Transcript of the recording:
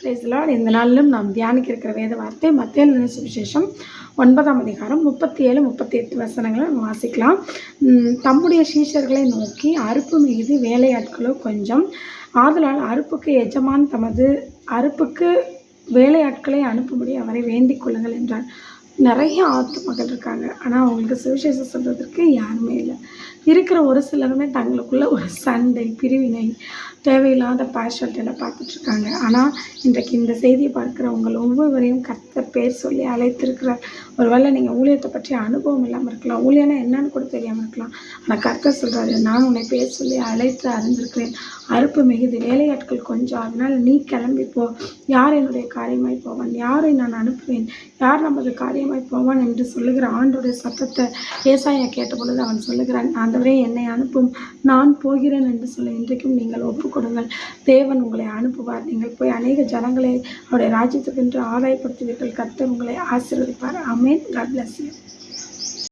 Praise the Lord. இந்த நாளிலும் நாம் தியானிக்க இருக்கிற வேத வார்த்தை மத்தேயு எழுதின சுவிசேஷம் 9ஆம் அதிகாரம் 37, 38 வசனங்களை நம்ம வாசிக்கலாம். தம்முடைய சீஷர்களை நோக்கி, அறுப்பு மீது வேலையாட்களோ கொஞ்சம், ஆதலால் அறுப்புக்கு எஜமான் தமது அறுப்புக்கு வேலையாட்களை அனுப்பும்படி அவரை வேண்டிக் கொள்ளுங்கள் என்றார். நிறைய ஆத்துமக்கள் இருக்காங்க, ஆனால் அவங்களுக்கு சுவிசேஷம் சொல்கிறதுக்கு யாருமே இல்லை. இருக்கிற ஒரு சிலருமே தங்களுக்குள்ள ஒரு சண்டை, பிரிவினை, தேவையில்லாத பார்ஷாலிட்டியில் பார்த்துட்ருக்காங்க. ஆனால் இன்றைக்கு இந்த செய்தியை பார்க்குற உங்கள் ஒவ்வொருவரையும் கர்த்தர் பேர் சொல்லி அழைத்திருக்கிறார். ஒருவேளை நீங்கள் ஊழியத்தை பற்றி அனுபவம் இல்லாமல் இருக்கலாம், ஊழியனா என்னன்னு கூட தெரியாமல் இருக்கலாம். ஆனால் கர்த்தர் சொல்கிறாரு, நான் உன்னை பேர் சொல்லி அழைத்து அறிந்திருக்கிறேன். அறுப்பு மிகுதி, வேலையாட்கள் கொஞ்சம், அதனால் நீ கிளம்பி போ. யார் என்னுடைய காரியமாய் போவான், யாரை நான் அனுப்புவேன், யார் நமது காரியமாய் போவான் என்று சொல்லுகிற ஆண்டோடைய சத்தத்தை ஏசாயா கேட்ட பொழுது அவன் சொல்லுகிறான், ஆண்டவரே என்னை அனுப்பும், நான் போகிறேன் என்று சொல்ல. இன்றைக்கும் நீங்கள் ஒப்பு கொடுங்கள். தேவன் உங்களை அனுப்புவார். நீங்கள் போய் அநேக ஜனங்களை அவருடைய ராஜ்யத்துக்கென்று ஆதாயப்படுத்துவீர்கள். கர்த்தர் உங்களை ஆசீர்வதிப்பார். ஆமென். God bless you.